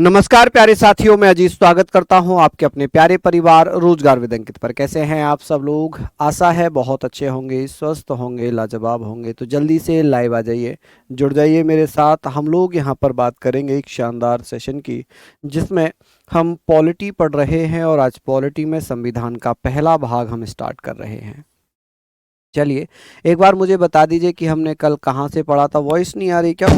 नमस्कार प्यारे साथियों, मैं अजीत स्वागत करता हूं आपके अपने प्यारे परिवार रोजगार विद अंकित पर। कैसे हैं आप सब लोग? आशा है बहुत अच्छे होंगे, स्वस्थ होंगे, लाजवाब होंगे। तो जल्दी से लाइव आ जाइए, जुड़ जाइए मेरे साथ। हम लोग यहां पर बात करेंगे एक शानदार सेशन की, जिसमें हम पॉलिटी पढ़ रहे हैं और आज पॉलिटी में संविधान का पहला भाग हम स्टार्ट कर रहे हैं। चलिए एक बार मुझे बता दीजिए कि हमने कल कहाँ से पढ़ा था। वॉइस नहीं आ रही क्या?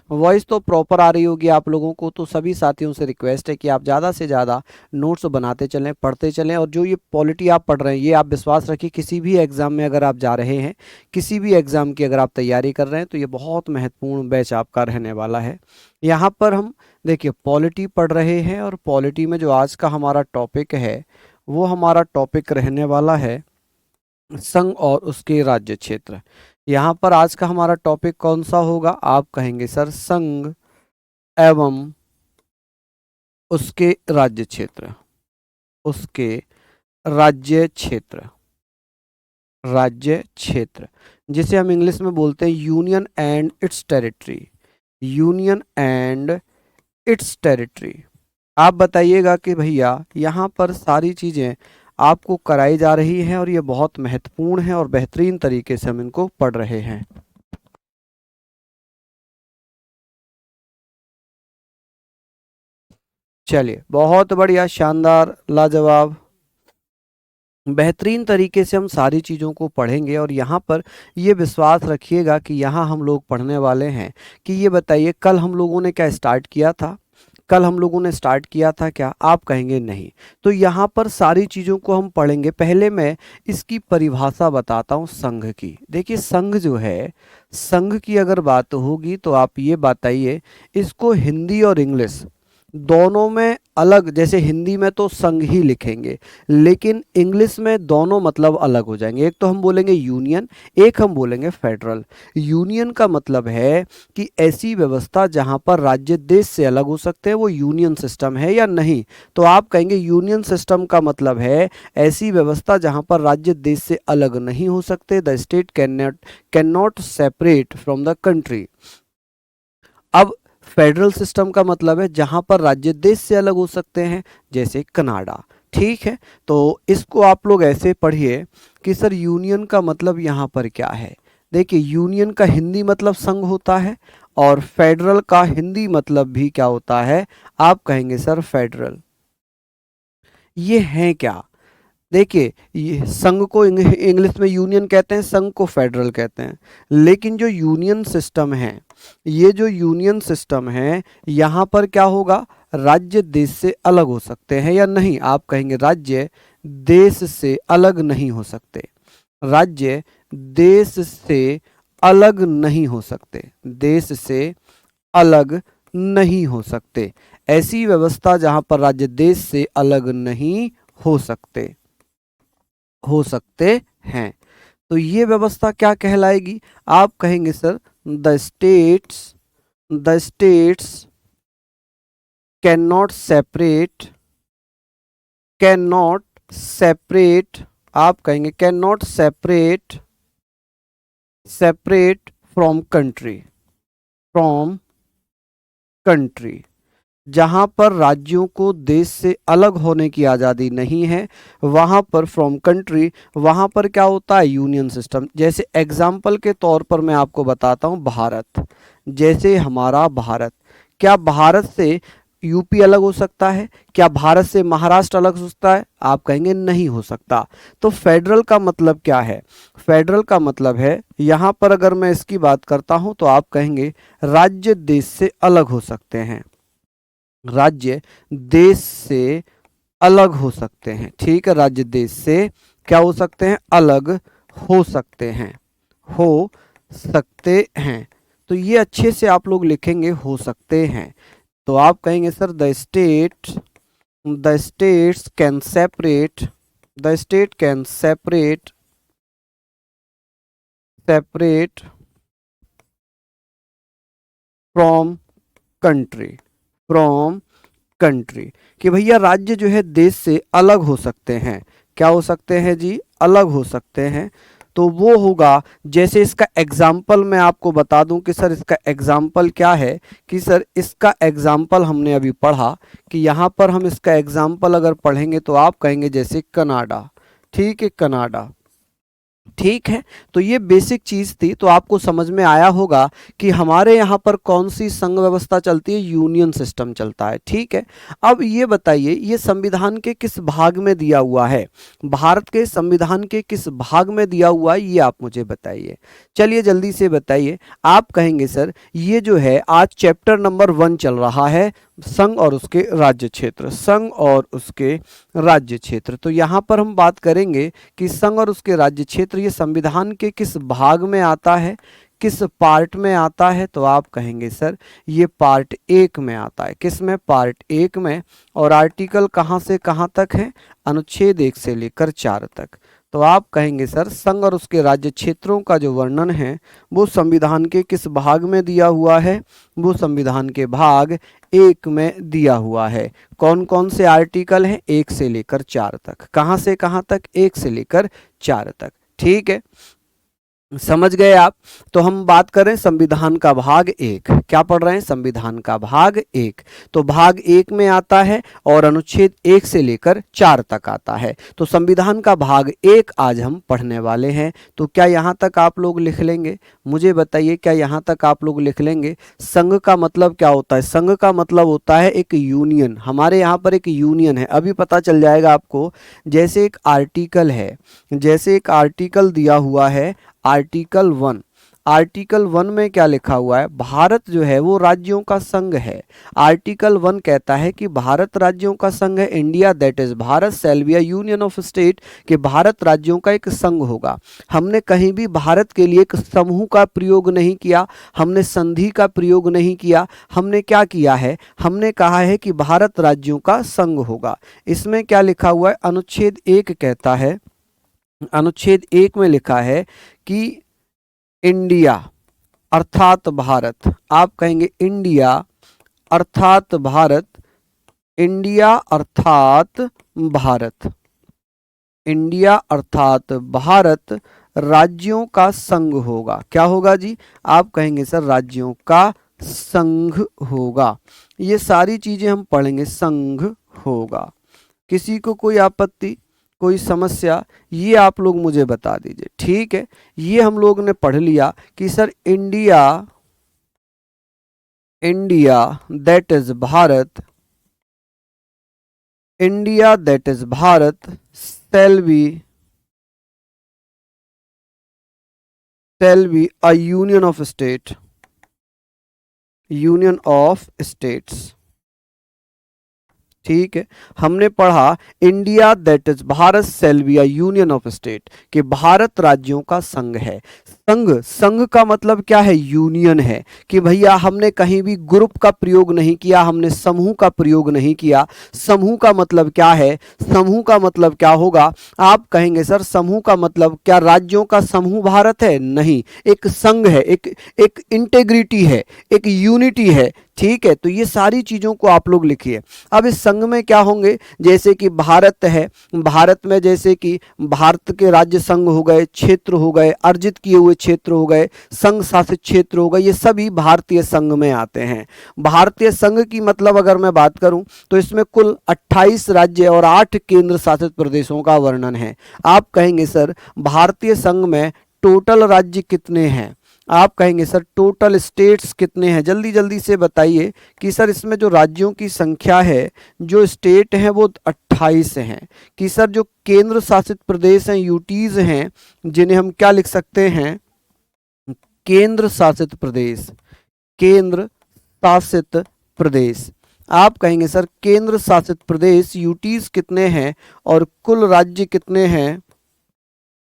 वॉइस तो प्रॉपर आ रही होगी आप लोगों को। तो सभी साथियों से रिक्वेस्ट है कि आप ज़्यादा से ज़्यादा नोट्स बनाते चलें, पढ़ते चलें। और जो ये पॉलिटी आप पढ़ रहे हैं, ये आप विश्वास रखिए, किसी भी एग्ज़ाम में अगर आप जा रहे हैं, किसी भी एग्ज़ाम की अगर आप तैयारी कर रहे हैं, तो ये बहुत महत्वपूर्ण बैच आपका रहने वाला है। यहाँ पर हम देखिए पॉलिटी पढ़ रहे हैं, और पॉलिटी में जो आज का हमारा टॉपिक है, वो हमारा टॉपिक रहने वाला है संघ और उसके राज्य क्षेत्र। यहाँ पर आज का हमारा टॉपिक कौन सा होगा? आप कहेंगे सर संघ एवं उसके राज्य क्षेत्र, उसके राज्य क्षेत्र, राज्य क्षेत्र, जिसे हम इंग्लिश में बोलते हैं union and it's territory. Union and it's territory. आप बताइएगा कि भैया यहाँ पर सारी चीज़ें आपको कराई जा रही हैं और ये बहुत महत्वपूर्ण है और बेहतरीन तरीके से हम इनको पढ़ रहे हैं। चलिए बहुत बढ़िया, शानदार, लाजवाब, बेहतरीन तरीके से हम सारी चीज़ों को पढ़ेंगे। और यहाँ पर ये विश्वास रखिएगा कि यहाँ हम लोग पढ़ने वाले हैं कि ये बताइए कल हम लोगों ने क्या स्टार्ट किया था? कल हम लोगों ने स्टार्ट किया था क्या? आप कहेंगे नहीं। तो यहाँ पर सारी चीज़ों को हम पढ़ेंगे। पहले मैं इसकी परिभाषा बताता हूँ संघ की। देखिए संघ जो है, संघ की अगर बात होगी तो आप ये बताइए, इसको हिंदी और इंग्लिश दोनों में अलग, जैसे हिंदी में तो संघ ही लिखेंगे, लेकिन इंग्लिश में दोनों मतलब अलग हो जाएंगे। एक तो हम बोलेंगे यूनियन, एक हम बोलेंगे फेडरल। यूनियन का मतलब है कि ऐसी व्यवस्था जहां पर राज्य देश से अलग हो सकते हैं, वो यूनियन सिस्टम है या नहीं? तो आप कहेंगे यूनियन सिस्टम का मतलब है ऐसी व्यवस्था जहां पर राज्य देश से अलग नहीं हो सकते। The state can not separate from the country. अब फेडरल सिस्टम का मतलब है जहां पर राज्य देश से अलग हो सकते हैं, जैसे कनाडा। ठीक है, तो इसको आप लोग ऐसे पढ़िए कि सर यूनियन का मतलब यहां पर क्या है। देखिए यूनियन का हिंदी मतलब संघ होता है, और फेडरल का हिंदी मतलब भी क्या होता है? आप कहेंगे सर फेडरल। ये है क्या? देखिए ये संघ को इंग्लिश में यूनियन कहते हैं, संघ को फेडरल कहते हैं। लेकिन जो यूनियन सिस्टम है, ये जो यूनियन सिस्टम है, यहाँ पर क्या होगा? राज्य देश से अलग हो सकते हैं या नहीं? आप कहेंगे राज्य देश से अलग नहीं हो सकते। राज्य देश से अलग नहीं हो सकते। देश से अलग नहीं हो सकते। ऐसी व्यवस्था जहां पर राज्य देश से अलग नहीं हो सकते, हो सकते हैं, तो ये व्यवस्था क्या कहलाएगी? आप कहेंगे sir the states can not separate, can not separate, आप कहेंगे can not separate, separate from country, from country. जहां पर राज्यों को देश से अलग होने की आज़ादी नहीं है, वहां पर फ्रॉम कंट्री, वहां पर क्या होता है? Union system. जैसे एग्जाम्पल के तौर पर मैं आपको बताता हूं भारत। जैसे हमारा भारत, क्या भारत से यूपी अलग हो सकता है? क्या भारत से महाराष्ट्र अलग हो सकता है? आप कहेंगे नहीं हो सकता। तो फेडरल का मतलब क्या है? फेडरल का मतलब है, यहां पर अगर मैं इसकी बात करता हूं तो आप कहेंगे राज्य देश से अलग हो सकते हैं। राज्य देश से अलग हो सकते हैं। ठीक है, राज्य देश से क्या हो सकते हैं? अलग हो सकते हैं, हो सकते हैं। तो ये अच्छे से आप लोग लिखेंगे, हो सकते हैं। तो आप कहेंगे sir the states can separate, the state can separate, separate from country, from country. कि भैया राज्य जो है देश से अलग हो सकते हैं। क्या हो सकते हैं जी? अलग हो सकते हैं। तो वो होगा, जैसे इसका एग्जाम्पल मैं आपको बता दूं कि सर इसका एग्जाम्पल क्या है, कि सर इसका एग्जाम्पल हमने अभी पढ़ा कि यहाँ पर हम इसका एग्जाम्पल अगर पढ़ेंगे तो आप कहेंगे जैसे कनाडा, ठीक है, कनाडा, ठीक है। तो ये बेसिक चीज थी, तो आपको समझ में आया होगा कि हमारे यहाँ पर कौन सी संघ व्यवस्था चलती है, यूनियन सिस्टम चलता है, ठीक है। अब ये बताइए, ये संविधान के किस भाग में दिया हुआ है, भारत के संविधान के किस भाग में दिया हुआ है, ये आप मुझे बताइए। चलिए जल्दी से बताइए। आप कहेंगे सर ये जो है आज चैप्टर नंबर 1 चल रहा है, संघ और उसके राज्य क्षेत्र, संघ और उसके राज्य क्षेत्र। तो यहाँ पर हम बात करेंगे कि संघ और उसके राज्य क्षेत्र ये संविधान के किस भाग में आता है, किस पार्ट में आता है, तो आप कहेंगे सर ये पार्ट 1 में आता है। किस में, पार्ट 1 में। और आर्टिकल कहाँ से कहाँ तक है, अनुच्छेद 1 से लेकर 4 तक। तो आप कहेंगे सर संघ और उसके राज्य क्षेत्रों का जो वर्णन है वो संविधान के किस भाग में दिया हुआ है, वो संविधान के भाग 1 में दिया हुआ है। कौन कौन से आर्टिकल हैं, 1 से लेकर 4 तक। कहाँ से कहाँ तक, 1 से लेकर 4 तक, ठीक है, समझ गए आप। तो हम बात करें संविधान का भाग 1, क्या पढ़ रहे हैं, संविधान का भाग 1। तो भाग 1 में आता है और अनुच्छेद 1 से लेकर 4 तक आता है। तो संविधान का भाग 1 आज हम पढ़ने वाले हैं। तो क्या यहाँ तक आप लोग लिख लेंगे, मुझे बताइए, क्या यहाँ तक आप लोग लिख लेंगे। संघ का मतलब क्या होता है, संघ का मतलब होता है एक यूनियन। हमारे यहाँ पर एक यूनियन है, अभी पता चल जाएगा आपको। जैसे एक आर्टिकल है, जैसे एक आर्टिकल दिया हुआ है, आर्टिकल 1, आर्टिकल 1 में क्या लिखा हुआ है, भारत जो है वो राज्यों का संघ है। आर्टिकल 1 कहता है कि भारत राज्यों का संघ है, India that is Bharat shall be a union of state, कि भारत राज्यों का एक संघ होगा। हमने कहीं भी भारत के लिए एक समूह का प्रयोग नहीं किया, हमने संधि का प्रयोग नहीं किया, हमने क्या किया है, हमने कहा है कि भारत राज्यों का संघ होगा। इसमें क्या लिखा हुआ है, अनुच्छेद 1 कहता है, अनुच्छेद 1 में लिखा है कि इंडिया अर्थात भारत, आप कहेंगे इंडिया अर्थात भारत, इंडिया अर्थात भारत, इंडिया अर्थात भारत राज्यों का संघ होगा। क्या होगा जी, आप कहेंगे सर राज्यों का संघ होगा। ये सारी चीजें हम पढ़ेंगे, संघ होगा। किसी को कोई आपत्ति, कोई समस्या, ये आप लोग मुझे बता दीजिए, ठीक है। ये हम लोग ने पढ़ लिया कि sir India, India that is Bharat, India that is Bharat shall be a union of state, union of states, ठीक है। हमने पढ़ा India that is Bharat shall be a union of state, कि भारत राज्यों का संघ है। संघ, संघ का मतलब क्या है, यूनियन है, कि भैया हमने कहीं भी ग्रुप का प्रयोग नहीं किया, हमने समूह का प्रयोग नहीं किया। समूह का मतलब क्या है, समूह का मतलब क्या होगा, आप कहेंगे सर समूह का मतलब क्या राज्यों का समूह भारत है, नहीं, एक संघ है, एक इंटेग्रिटी है, एक यूनिटी है, ठीक है। तो ये सारी चीजों को आप लोग लिखिए। अब इस संघ में क्या होंगे, जैसे कि भारत है, भारत में जैसे कि भारत के राज्य संघ हो गए, क्षेत्र हो गए, अर्जित किए हुए क्षेत्र हो गए, संघ शासित क्षेत्र हो गए, ये सभी भारतीय संघ में आते हैं। भारतीय संघ की मतलब अगर मैं बात करूं तो इसमें कुल 28 राज्य और 8 केंद्र शासित प्रदेशों का वर्णन है। आप कहेंगे सर भारतीय संघ में टोटल राज्य कितने हैं, आप कहेंगे सर टोटल स्टेट्स कितने हैं, जल्दी जल्दी से बताइए कि सर इसमें जो राज्यों की संख्या है, जो स्टेट हैं वो 28 हैं, कि सर जो केंद्र शासित प्रदेश हैं, यूटीज हैं, जिन्हें हम क्या लिख सकते हैं, केंद्र शासित प्रदेश, केंद्र शासित प्रदेश। आप कहेंगे सर केंद्र शासित प्रदेश यूटीज कितने हैं और कुल राज्य कितने हैं,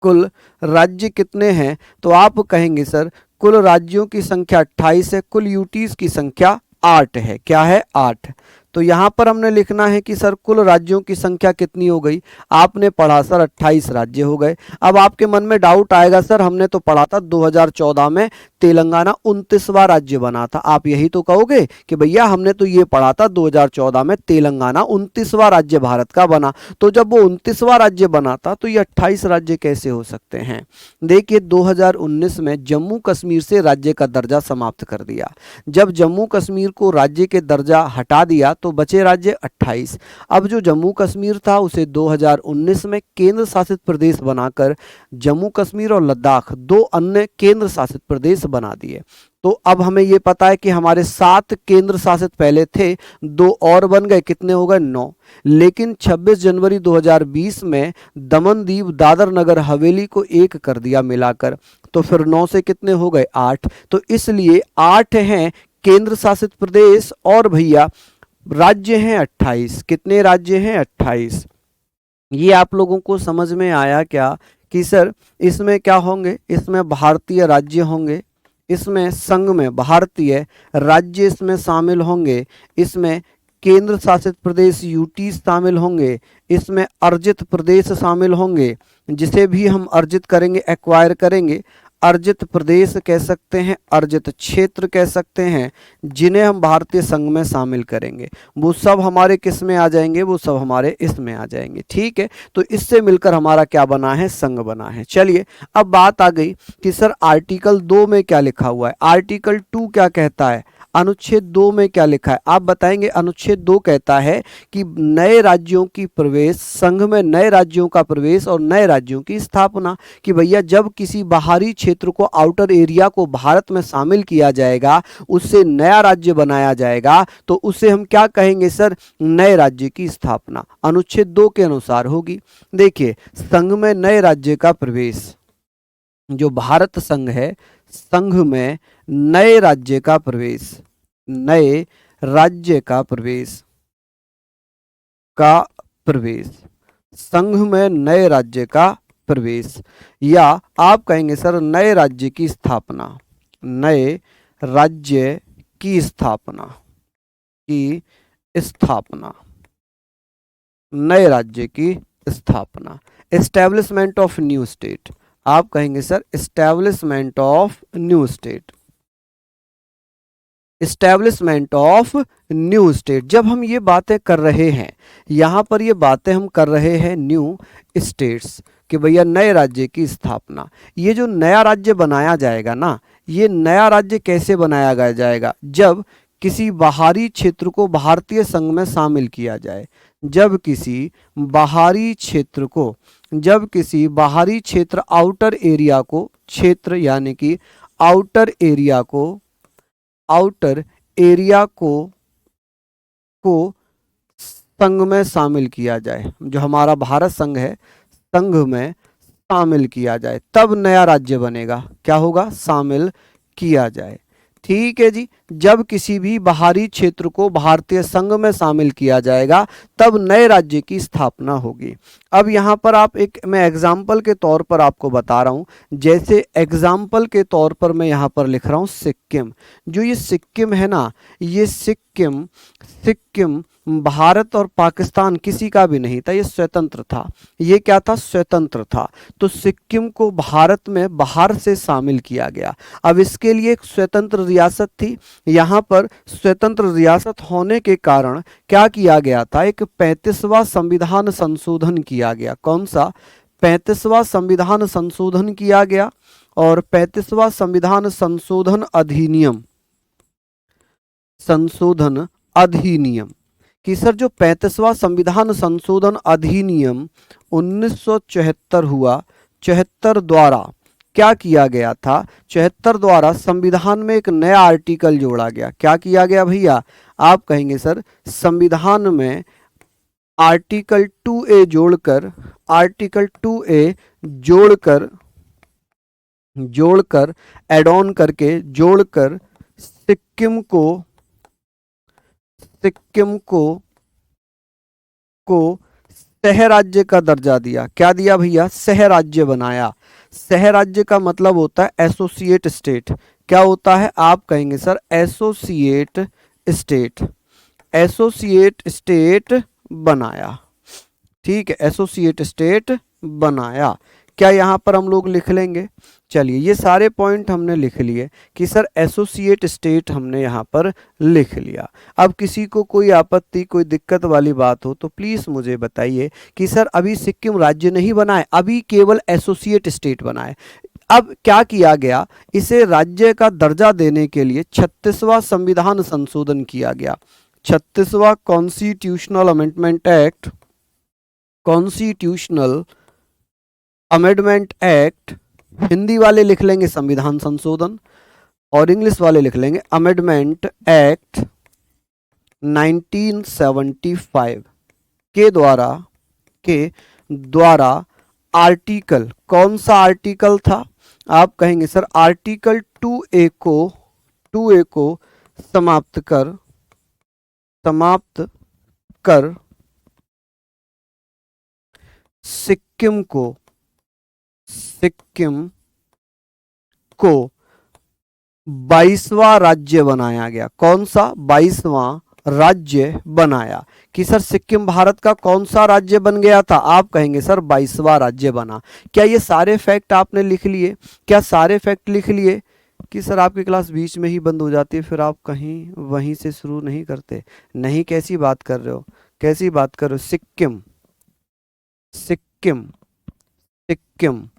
कुल राज्य कितने हैं, तो आप कहेंगे सर कुल राज्यों की संख्या 28 है, कुल यूटीज की संख्या 8 है। क्या है, 8। तो यहाँ पर हमने लिखना है कि सर कुल राज्यों की संख्या कितनी हो गई। आपने पढ़ा सर 28 राज्य हो गए। अब आपके मन में डाउट आएगा, सर हमने तो पढ़ा था 2014 में तेलंगाना 29वां राज्य बना था। आप यही तो कहोगे कि भैया हमने तो ये पढ़ा था 2014 में तेलंगाना 29वां राज्य भारत का बना। तो जब वो 29वां राज्य बना था तो ये 28 राज्य कैसे हो सकते हैं। देखिए 2019 में जम्मू कश्मीर से राज्य का दर्जा समाप्त कर दिया। जब जम्मू कश्मीर को राज्य के दर्जा हटा दिया तो बचे राज्य 28। अब जो जम्मू कश्मीर था उसे 2019 में केंद्र शासित प्रदेश बनाकर जम्मू कश्मीर और लद्दाख 2 अन्य केंद्र शासित प्रदेश बना दिए। तो अब हमें ये पता है कि हमारे 7 केंद्र शासित पहले थे, 2 और बन गए, कितने हो गए 9। लेकिन 26 जनवरी 2020 में दमन दीव दादर नगर हवेली को एक कर दिया मिलाकर, तो फिर 9 से कितने हो गए 8। तो इसलिए 8 हैं केंद्र शासित प्रदेश और भैया राज्य हैं 28। कितने राज्य हैं 28। ये आप लोगों को समझ में आया क्या कि सर इसमें क्या होंगे, इसमें भारतीय राज्य होंगे, इसमें संघ में भारतीय राज्य इसमें शामिल होंगे, इसमें केंद्र शासित प्रदेश यूटी शामिल होंगे, इसमें अर्जित प्रदेश शामिल होंगे, जिसे भी हम अर्जित करेंगे एक्वायर करेंगे, अर्जित प्रदेश कह सकते हैं, अर्जित क्षेत्र कह सकते हैं, जिन्हें हम भारतीय संघ में शामिल करेंगे। वो सब हमारे किस में आ जाएंगे, वो सब हमारे इसमें आ जाएंगे। ठीक है, तो इससे मिलकर हमारा क्या बना है, संघ बना है। चलिए अब बात आ गई कि सर आर्टिकल 2 में क्या लिखा हुआ है, आर्टिकल 2 क्या कहता है, अनुच्छेद 2 में क्या लिखा है आप बताएंगे। अनुच्छेद 2 कहता है कि नए राज्यों की प्रवेश, संघ में नए राज्यों का प्रवेश और नए राज्यों की स्थापना। कि भैया जब किसी बाहरी क्षेत्र को, आउटर एरिया को भारत में शामिल किया जाएगा, उससे नया राज्य बनाया जाएगा, तो उसे हम क्या कहेंगे सर, नए राज्य की स्थापना। अनुच्छेद 2 के अनुसार होगी। देखिए संघ में नए राज्य का प्रवेश, जो भारत संघ है, संघ में नए राज्य का प्रवेश, नए राज्य का प्रवेश, संघ में नए राज्य का प्रवेश, या आप कहेंगे सर नए राज्य की स्थापना, नए राज्य की स्थापना, नए राज्य की स्थापना। एस्टैब्लिशमेंट ऑफ न्यू स्टेट, आप कहेंगे sir establishment of new state, establishment of new state. जब हम ये बातें कर रहे हैं, यहां पर ये बातें हम कर रहे हैं न्यू स्टेट्स, कि भैया नए राज्य की स्थापना। ये जो नया राज्य बनाया जाएगा ना, ये नया राज्य कैसे बनाया जाएगा, जब किसी बाहरी क्षेत्र को भारतीय संघ में शामिल किया जाए। जब किसी बाहरी क्षेत्र को, जब किसी बाहरी क्षेत्र आउटर एरिया को, क्षेत्र यानी कि आउटर एरिया को संघ में शामिल किया जाए, जो हमारा भारत संघ है, संघ में शामिल किया जाए, तब नया राज्य बनेगा। क्या होगा, शामिल किया जाए। ठीक है जी, जब किसी भी बाहरी क्षेत्र को भारतीय संघ में शामिल किया जाएगा तब नए राज्य की स्थापना होगी। अब यहाँ पर आप मैं एग्जाम्पल के तौर पर आपको बता रहा हूँ, जैसे एग्जाम्पल के तौर पर मैं यहाँ पर लिख रहा हूँ सिक्किम। जो ये सिक्किम है ना, ये सिक्किम भारत और पाकिस्तान किसी का भी नहीं था, ये स्वतंत्र था। ये क्या था, स्वतंत्र था। तो सिक्किम को भारत में बाहर से शामिल किया गया। अब इसके लिए एक स्वतंत्र रियासत थी। यहाँ पर स्वतंत्र रियासत होने के कारण क्या किया गया था, एक 35वां संविधान संशोधन किया गया। कौन सा, 35वां संविधान संशोधन किया गया। और 35वां संविधान संशोधन अधिनियम कि सर जो 35वां संविधान संशोधन अधिनियम 1974 हुआ, 74 द्वारा क्या किया गया था, 74 द्वारा संविधान में एक नया आर्टिकल जोड़ा गया। क्या किया गया भैया, आप कहेंगे सर संविधान में आर्टिकल 2A जोड़कर, आर्टिकल 2A जोड़कर एड ऑन करके जोड़कर सिक्किम को सह राज्य का दर्जा दिया। क्या दिया भैया, सह राज्य बनाया। सह राज्य का मतलब होता है एसोसिएट स्टेट। क्या होता है, आप कहेंगे sir associate state. Associate state बनाया। ठीक है, एसोसिएट स्टेट बनाया। क्या यहाँ पर हम लोग लिख लेंगे? चलिए, ये सारे पॉइंट हमने लिख लिए कि सर एसोसिएट स्टेट हमने यहाँ पर लिख लिया। अब किसी को कोई आपत्ति, कोई दिक्कत वाली बात हो तो प्लीज मुझे बताइए कि सर अभी सिक्किम राज्य नहीं बना है, अभी केवल एसोसिएट स्टेट बना है। अब क्या किया गया, इसे राज्य का दर्जा देने के लिए 36वां संविधान संशोधन किया गया। 36वां constitutional amendment act, constitutional amendment act, Hindi वाले लिख लेंगे संविधान संशोधन और इंग्लिश वाले लिख लेंगे अमेंडमेंट एक्ट 1975 के द्वारा आर्टिकल, कौन सा आर्टिकल था? आप कहेंगे सर आर्टिकल 2A को समाप्त कर सिक्किम को 22वां राज्य बनाया गया। कौन सा? 22वां राज्य बनाया। कि सर सिक्किम भारत का कौन सा राज्य बन गया था? आप कहेंगे सर 22वां राज्य बना। क्या ये सारे फैक्ट आपने लिख लिए? क्या सारे फैक्ट लिख लिए? कि सर आपकी क्लास बीच में ही बंद हो जाती है, फिर आप कहीं वहीं से शुरू नहीं करते। नहीं, कैसी बात कर रहे हो, कैसी बात कर रहे हो? सिक्किम सिक्किम सिक्किम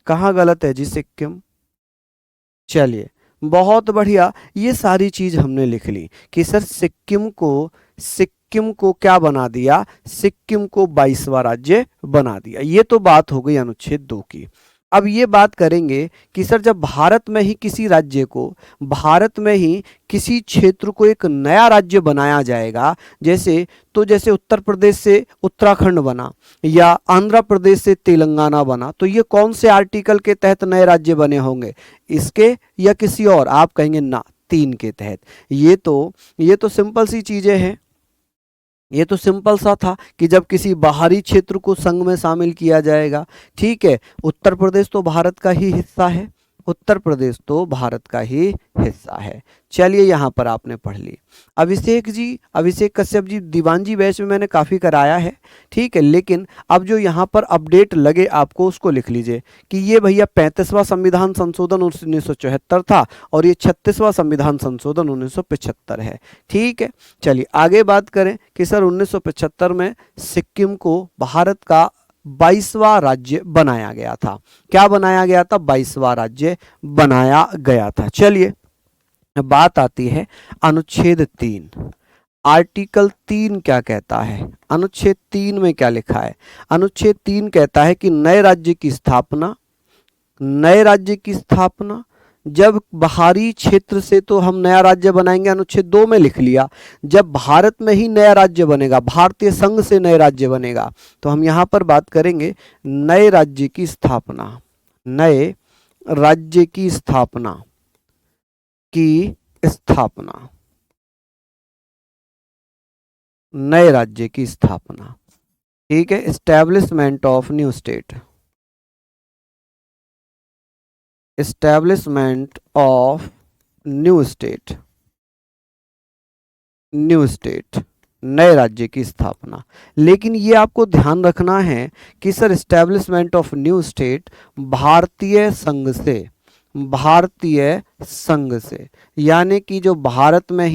कहाँ गलत है जी? सिक्किम। चलिए, बहुत बढ़िया, ये सारी चीज हमने लिख ली कि सर सिक्किम को क्या बना दिया? सिक्किम को 22वां राज्य बना दिया। ये तो बात हो गई अनुच्छेद 2 की। अब ये बात करेंगे कि सर जब भारत में ही किसी राज्य को, भारत में ही किसी क्षेत्र को एक नया राज्य बनाया जाएगा, जैसे उत्तर प्रदेश से उत्तराखंड बना या आंध्र प्रदेश से तेलंगाना बना, तो ये कौन से आर्टिकल के तहत नए राज्य बने होंगे? इसके या किसी और? आप कहेंगे ना, 3 के तहत। ये तो सिंपल सी चीजें हैं। ये तो सिंपल सा था कि जब किसी बाहरी क्षेत्र को संघ में शामिल किया जाएगा। ठीक है, उत्तर प्रदेश तो भारत का ही हिस्सा है, उत्तर प्रदेश तो भारत का ही हिस्सा है। चलिए, यहाँ पर आपने पढ़ ली। अभिषेक कश्यप जी, दीवान जी बैच में मैंने काफ़ी कराया है। ठीक है, लेकिन अब जो यहाँ पर अपडेट लगे आपको उसको लिख लीजिए कि ये भैया 35वां संविधान संशोधन 1974 था और ये 36वां संविधान संशोधन 1975 है। ठीक है, चलिए आगे बात करें कि सर 1975 में सिक्किम को भारत का 22वां राज्य बनाया गया था। क्या बनाया गया था? 22वां राज्य बनाया गया था। चलिए, बात आती है अनुच्छेद 3। आर्टिकल 3 क्या कहता है? अनुच्छेद 3 में क्या लिखा है? अनुच्छेद 3 कहता है कि नए राज्य की स्थापना जब बाहरी क्षेत्र से तो हम नया राज्य बनाएंगे, अनुच्छेद 2 में लिख लिया। जब भारत में ही नया राज्य बनेगा, भारतीय संघ से नए राज्य बनेगा, तो हम यहां पर बात करेंगे नए राज्य की स्थापना, नए राज्य की स्थापना नए राज्य की स्थापना। ठीक है, establishment of new state, establishment of new state, नए राज्य की स्थापना। लेकिन ये आपको ध्यान रखना है कि sir establishment of new state भारतीय संघ से, यानी कि जो भारत में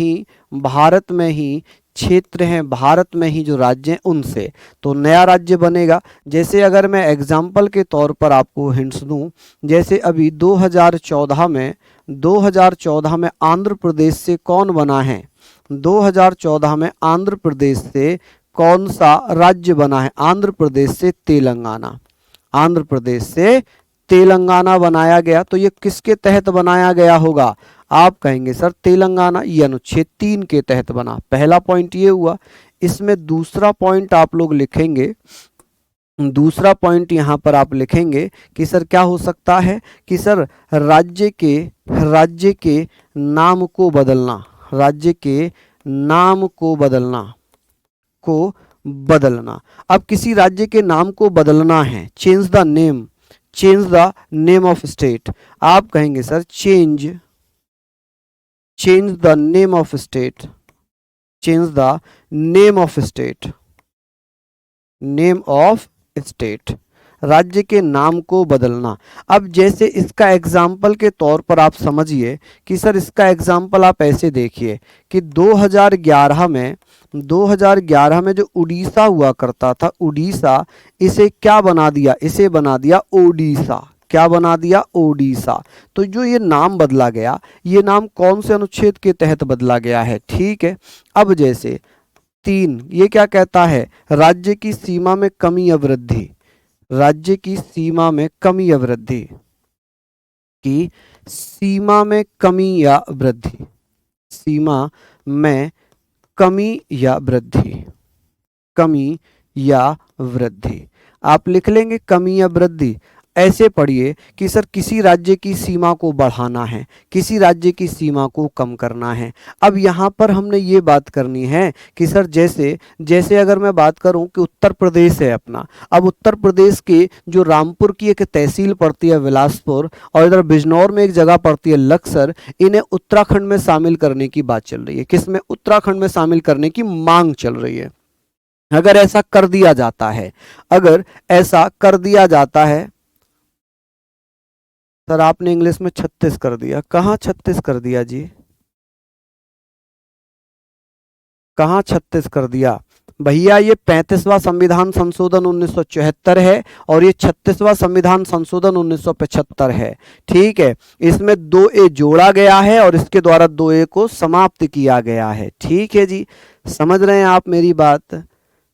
ही क्षेत्र हैं, भारत में ही जो राज्य हैं उनसे तो नया राज्य बनेगा। जैसे अगर मैं एग्जाम्पल के तौर पर आपको हिंट्स दूं, जैसे अभी 2014 में आंध्र प्रदेश से कौन बना है? 2014 में आंध्र प्रदेश से कौन सा राज्य बना है? आंध्र प्रदेश से तेलंगाना बनाया गया। तो ये किसके तहत बनाया गया होगा? आप कहेंगे सर तेलंगाना, ये अनुच्छेद 3 के तहत बना। पहला पॉइंट ये हुआ। इसमें दूसरा पॉइंट आप लोग लिखेंगे, दूसरा पॉइंट यहां पर आप लिखेंगे कि सर क्या हो सकता है कि सर राज्य के नाम को बदलना, राज्य के नाम को बदलना। अब किसी राज्य के नाम को बदलना है, change the name of state. आप कहेंगे sir change the name of state, change the name of state, name of state, राज्य के नाम को बदलना। अब जैसे इसका एग्जाम्पल के तौर पर आप समझिए कि सर इसका एग्जाम्पल आप ऐसे देखिए कि 2011 में जो उड़ीसा हुआ करता था, उड़ीसा, इसे क्या बना दिया, इसे बना दिया ओडिशा। क्या बना दिया, ओडिशा। तो जो ये नाम बदला गया, ये नाम कौन से अनुच्छेद के तहत बदला गया है, ठीक है। अब जैसे 3 ये क्या कहता है, राज्य की सीमा में कमी या वृद्धि, राज्य की सीमा में कमी या वृद्धि, की सीमा में कमी या वृद्धि, सीमा में कमी या वृद्धि, कमी या वृद्धि, आप लिख लेंगे कमी या वृद्धि। ऐसे पढ़िए कि सर किसी राज्य की सीमा को बढ़ाना है, किसी राज्य की सीमा को कम करना है। अब यहाँ पर हमने ये बात करनी है कि सर जैसे अगर मैं बात करूँ कि उत्तर प्रदेश है अपना, अब उत्तर प्रदेश के जो रामपुर की एक तहसील पड़ती है बिलासपुर, और इधर बिजनौर में एक जगह पड़ती है लक्सर, इन्हें उत्तराखंड में शामिल करने की बात चल रही है। किसमें, उत्तराखंड में शामिल करने की मांग चल रही है। अगर ऐसा कर दिया जाता है, अगर ऐसा कर दिया जाता है, सर आपने इंग्लिश में 36 कर दिया, कहाँ 36 कर दिया जी, कहाँ 36 कर दिया भैया, ये 35वां संविधान संशोधन 1974 है और ये 36वां संविधान संशोधन 1975 है, ठीक है। इसमें 2A जोड़ा गया है और इसके द्वारा 2A को समाप्त किया गया है, ठीक है जी। समझ रहे हैं आप मेरी बात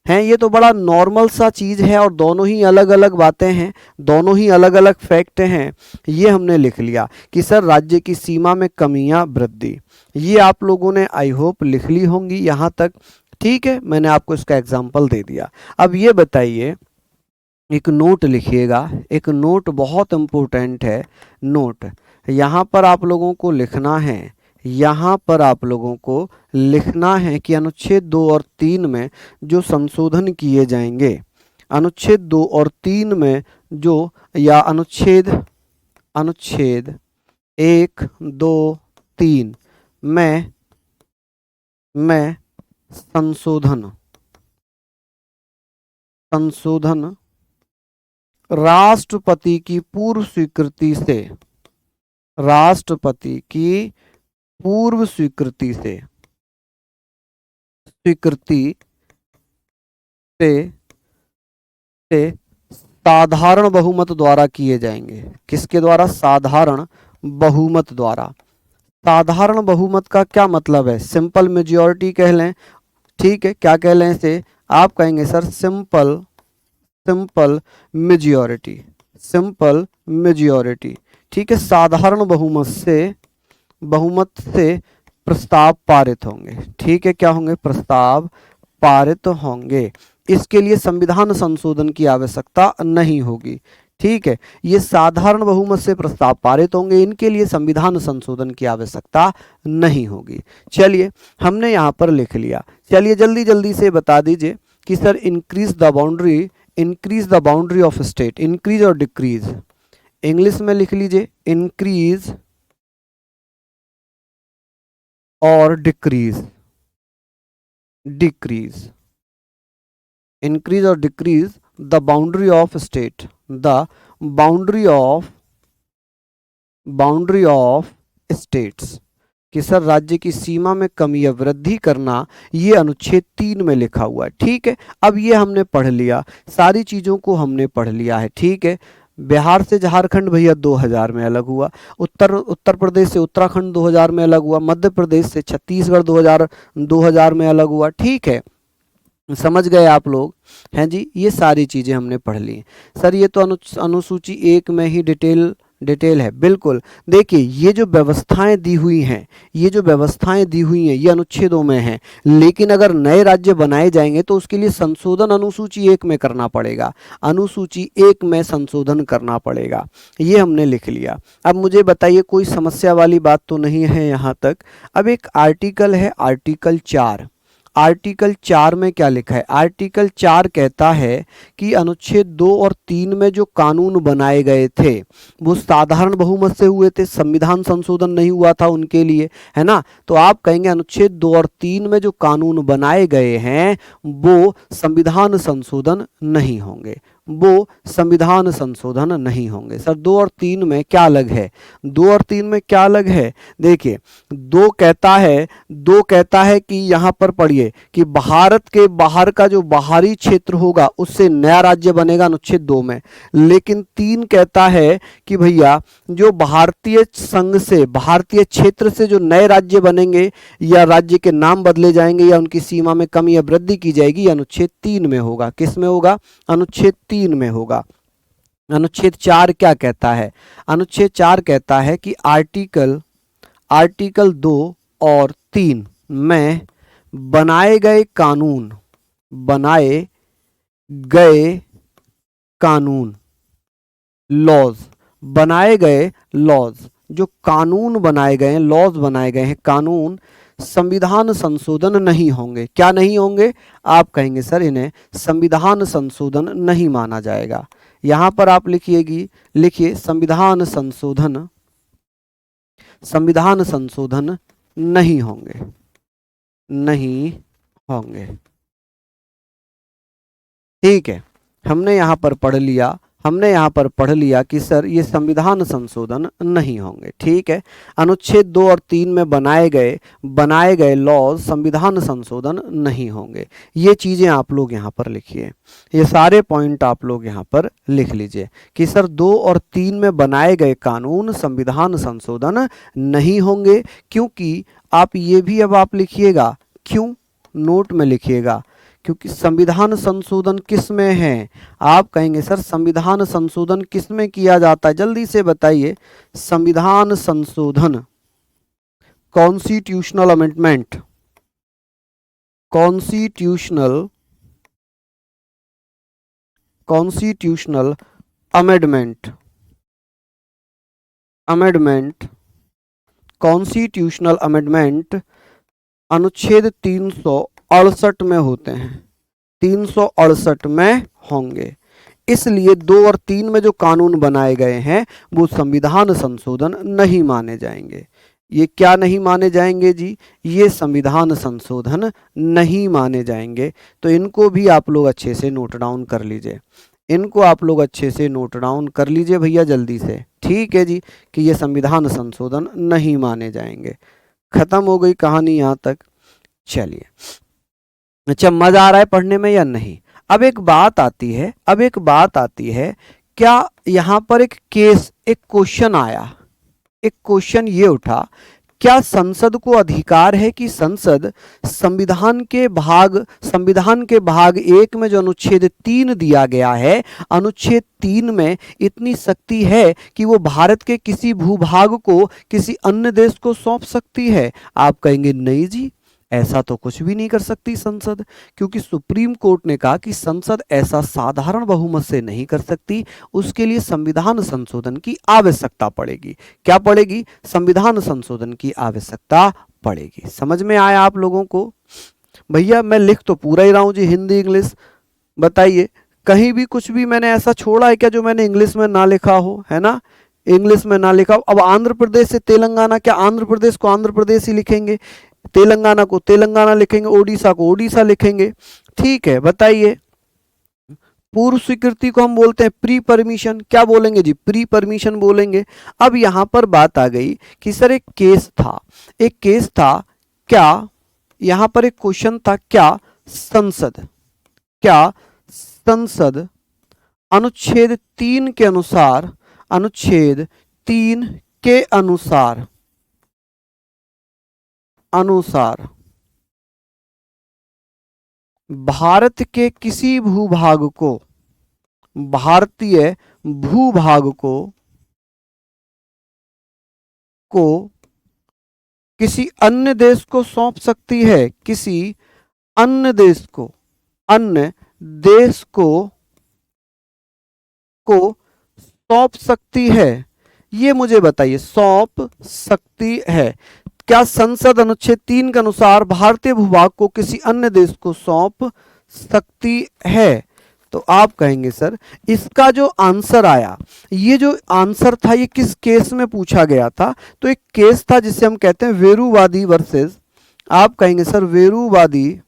हैं, ये तो बड़ा नॉर्मल सा चीज़ है और दोनों ही अलग अलग बातें हैं, दोनों ही अलग अलग फैक्ट हैं। ये हमने लिख लिया कि सर राज्य की सीमा में कमियां वृद्धि, ये आप लोगों ने आई होप लिख ली होंगी यहाँ तक, ठीक है। मैंने आपको इसका एग्जाम्पल दे दिया। अब ये बताइए, एक नोट लिखिएगा, एक नोट बहुत इम्पोर्टेंट है। नोट यहाँ पर आप लोगों को लिखना है, यहाँ पर आप लोगों को लिखना है कि अनुच्छेद 2 और 3 में जो संशोधन किए जाएंगे, अनुच्छेद 2 और 3 में जो, या अनुच्छेद 1, 2, 3 में संशोधन राष्ट्रपति की पूर्व स्वीकृति से, राष्ट्रपति की पूर्व स्वीकृति से साधारण बहुमत द्वारा किए जाएंगे। किसके द्वारा, साधारण बहुमत द्वारा। साधारण बहुमत का क्या मतलब है, सिंपल मेजॉरिटी कह लें, ठीक है। क्या कह लें इसे, आप कहेंगे sir simple majority, simple majority, ठीक है। साधारण बहुमत से प्रस्ताव पारित होंगे, ठीक है। क्या होंगे, प्रस्ताव पारित होंगे। इसके लिए संविधान संशोधन की आवश्यकता नहीं होगी, ठीक है। ये साधारण बहुमत से प्रस्ताव पारित होंगे, इनके लिए संविधान संशोधन की आवश्यकता नहीं होगी। चलिए हमने यहाँ पर लिख लिया। चलिए जल्दी जल्दी से बता दीजिए कि sir increase the boundary of state, increase और डिक्रीज, इंग्लिश में लिख लीजिए इंक्रीज और डिक्रीज, इंक्रीज और decrease the boundary of state, the boundary of states, कि सर राज्य की सीमा में कमी या वृद्धि करना, ये अनुच्छेद 3 में लिखा हुआ है, ठीक है। अब ये हमने पढ़ लिया, सारी चीज़ों को हमने पढ़ लिया है, ठीक है। बिहार से झारखंड भैया 2000 में अलग हुआ, उत्तर प्रदेश से उत्तराखंड 2000 में अलग हुआ, मध्य प्रदेश से छत्तीसगढ़ 2000 में अलग हुआ, ठीक है। समझ गए आप लोग हैं जी। ये सारी चीज़ें हमने पढ़ ली। सर ये तो अनुसूची 1 में ही डिटेल है, बिल्कुल। देखिए ये जो व्यवस्थाएं दी हुई हैं, ये अनुच्छेदों में हैं, लेकिन अगर नए राज्य बनाए जाएंगे तो उसके लिए संशोधन अनुसूची 1 में करना पड़ेगा, अनुसूची 1 में संशोधन करना पड़ेगा। ये हमने लिख लिया। अब मुझे बताइए कोई समस्या वाली बात तो नहीं है यहाँ तक। अब एक आर्टिकल है, आर्टिकल 4, आर्टिकल 4 में क्या लिखा है? आर्टिकल 4 कहता है कि अनुच्छेद 2 और 3 में जो कानून बनाए गए थे वो साधारण बहुमत से हुए थे, संविधान संशोधन नहीं हुआ था उनके लिए, है ना। तो आप कहेंगे अनुच्छेद 2 और 3 में जो कानून बनाए गए हैं वो संविधान संशोधन नहीं होंगे, वो संविधान संशोधन नहीं होंगे। सर 2 और 3 में क्या अलग है? 2 और 3 में क्या अलग है? देखिए 2 कहता है कि यहां पर पढ़िए कि भारत के बाहर का जो बाहरी क्षेत्र होगा उससे नया राज्य बनेगा अनुच्छेद 2 में। लेकिन 3 कहता है कि भैया जो भारतीय संघ से, भारतीय क्षेत्र से जो नए राज्य बनेंगे या राज्य के नाम बदले जाएंगे या उनकी सीमा में कमी या वृद्धि की जाएगी, अनुच्छेद 3 में होगा। किस में होगा? अनुच्छेद 3 में होगा। अनुच्छेद 4 क्या कहता है? अनुच्छेद 4 कहता है कि आर्टिकल 2 और 3 में बनाए गए कानून लॉज, जो कानून बनाए गए हैं, लॉज बनाए गए हैं, कानून संविधान संशोधन नहीं होंगे। क्या नहीं होंगे? आप कहेंगे सर इन्हें संविधान संशोधन नहीं माना जाएगा। यहां पर आप लिखिए संविधान संशोधन नहीं होंगे। ठीक है, हमने यहाँ पर पढ़ लिया कि सर ये संविधान संशोधन नहीं होंगे। ठीक है, अनुच्छेद 2 और 3 में बनाए गए लॉज संविधान संशोधन नहीं होंगे। ये चीजें आप लोग यहाँ पर लिखिए, ये सारे पॉइंट आप लोग यहाँ पर लिख लीजिए कि सर 2 और 3 में बनाए गए कानून संविधान संशोधन नहीं होंगे। क्योंकि आप ये भी अब आप लिखिएगा, क्यों नोट में लिखिएगा, क्योंकि संविधान संशोधन किस में है? आप कहेंगे सर संविधान संशोधन किस में किया जाता है? जल्दी से बताइए। संविधान संशोधन, कॉन्स्टिट्यूशनल अमेंडमेंट, कॉन्स्टिट्यूशनल अमेंडमेंट अनुच्छेद 368 में होते हैं, 368 में होंगे। इसलिए 2 और 3 में जो कानून बनाए गए हैं वो संविधान संशोधन नहीं माने जाएंगे। ये क्या नहीं माने जाएंगे जी? ये संविधान संशोधन नहीं माने जाएंगे। तो इनको भी आप लोग अच्छे से नोट डाउन कर लीजिए, भैया जल्दी से। ठीक है जी, कि ये संविधान संशोधन नहीं माने जाएंगे। खत्म हो गई कहानी यहाँ तक। चलिए, अच्छा मजा आ रहा है पढ़ने में या नहीं? अब एक बात आती है, क्या यहां पर एक क्वेश्चन आया, एक क्वेश्चन ये उठा, क्या संसद को अधिकार है कि संसद संविधान के भाग 1 में जो अनुच्छेद 3 दिया गया है, अनुच्छेद 3 में इतनी शक्ति है कि वो भारत के किसी भूभाग को किसी अन्य देश को सौंप सकती है? आप कहेंगे नहीं जी, ऐसा तो कुछ भी नहीं कर सकती संसद, क्योंकि सुप्रीम कोर्ट ने कहा कि संसद ऐसा साधारण बहुमत से नहीं कर सकती, उसके लिए संविधान संशोधन की आवश्यकता पड़ेगी। क्या पड़ेगी? संविधान संशोधन की आवश्यकता पड़ेगी। समझ में आया आप लोगों को? भैया मैं लिख तो पूरा ही रहा हूं जी, हिंदी इंग्लिश। बताइए कहीं भी कुछ भी मैंने ऐसा छोड़ा है क्या जो मैंने इंग्लिश में ना लिखा हो? है ना, इंग्लिश में ना लिखा हो। अब आंध्र प्रदेश से तेलंगाना, क्या आंध्र प्रदेश को आंध्र प्रदेश ही लिखेंगे, तेलंगाना को तेलंगाना लिखेंगे, ओडिशा को ओडिशा लिखेंगे? ठीक है, बताइए। पूर्व स्वीकृति को हम बोलते हैं प्री परमिशन, क्या बोलेंगे जी? प्री परमिशन बोलेंगे। अब यहां पर बात आ गई कि सर एक केस था, क्या यहां पर एक क्वेश्चन था, क्या संसद अनुच्छेद 3 के अनुसार भारत के किसी भूभाग को, भारतीय भूभाग को किसी अन्य देश को सौंप सकती है, किसी अन्य देश को सौंप सकती है? ये मुझे बताइए, सौंप सकती है क्या संसद अनुच्छेद 3 के अनुसार भारतीय भूभाग को किसी अन्य देश को सौंप सकती है? तो आप कहेंगे सर इसका जो आंसर आया, ये जो आंसर था ये किस केस में पूछा गया था? तो एक केस था जिसे हम कहते हैं वेरुवादी वर्सेस, आप कहेंगे सर वेरुवादी,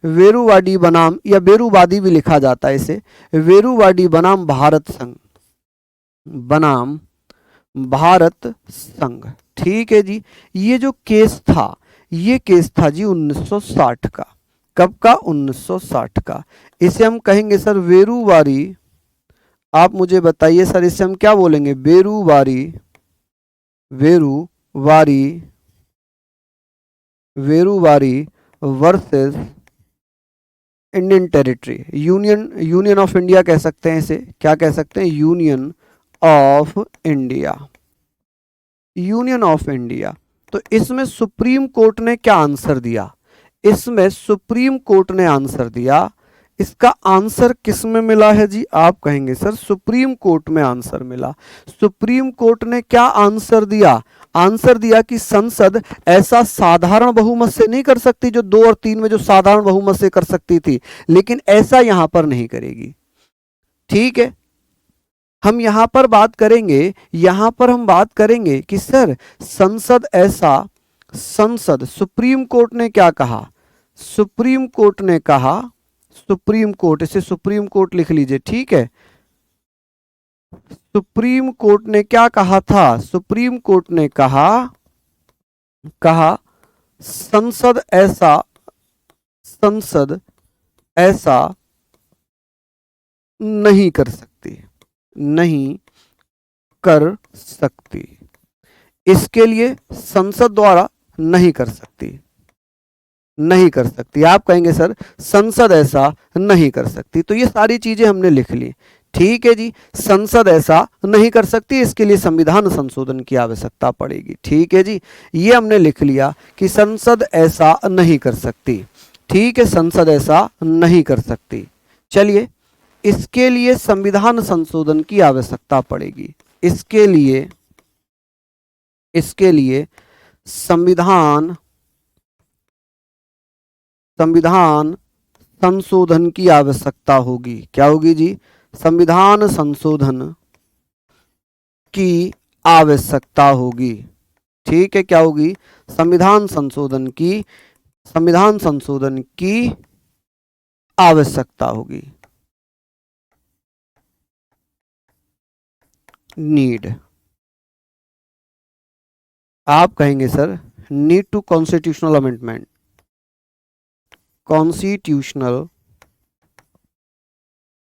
वेरुवादी बनाम, या वेरुवादी भी लिखा जाता है इसे, वेरुवादी बनाम भारत संघ, बनाम भारत संघ। ठीक है जी। ये जो केस था, ये केस था जी 1960 का। कब का? 1960 का। इसे हम कहेंगे सर वेरुवारी, आप मुझे बताइए सर इसे हम क्या बोलेंगे? वेरुवारी, वेरुवारी, वेरुवारी versus Indian territory, union of India कह सकते हैं इसे, क्या कह सकते हैं? Union of India, union of India. तो इसमें सुप्रीम कोर्ट ने क्या आंसर दिया? इसमें सुप्रीम कोर्ट ने आंसर दिया, इसका आंसर किस में मिला है जी? आप कहेंगे सर सुप्रीम कोर्ट में आंसर मिला। सुप्रीम कोर्ट ने क्या आंसर दिया? आंसर दिया कि संसद ऐसा साधारण बहुमत से नहीं कर सकती जो 2 और 3 में जो साधारण बहुमत से कर सकती थी, लेकिन ऐसा यहां पर नहीं करेगी। ठीक है, हम यहां पर बात करेंगे, यहां पर हम बात करेंगे कि सर संसद ऐसा, संसद, सुप्रीम कोर्ट ने क्या कहा? सुप्रीम कोर्ट ने कहा, सुप्रीम कोर्ट, इसे सुप्रीम कोर्ट लिख लीजिए। ठीक है, सुप्रीम कोर्ट ने क्या कहा था? सुप्रीम कोर्ट ने कहा संसद ऐसा नहीं कर सकती, नहीं कर सकती, इसके लिए संसद द्वारा नहीं कर सकती, नहीं कर सकती। आप कहेंगे सर संसद ऐसा नहीं कर सकती। तो ये सारी चीजें हमने लिख ली। ठीक है जी, संसद ऐसा नहीं कर सकती, इसके लिए संविधान संशोधन की आवश्यकता पड़ेगी। ठीक है जी, ये हमने लिख लिया कि संसद ऐसा नहीं कर सकती। ठीक है, संसद ऐसा नहीं कर सकती। चलिए, इसके लिए संविधान संशोधन की आवश्यकता पड़ेगी। इसके लिए संविधान संशोधन की आवश्यकता होगी। क्या होगी जी? संविधान संशोधन की आवश्यकता होगी। ठीक है, क्या होगी? संविधान संशोधन की आवश्यकता होगी। नीड, आप कहेंगे sir need to constitutional amendment, constitutional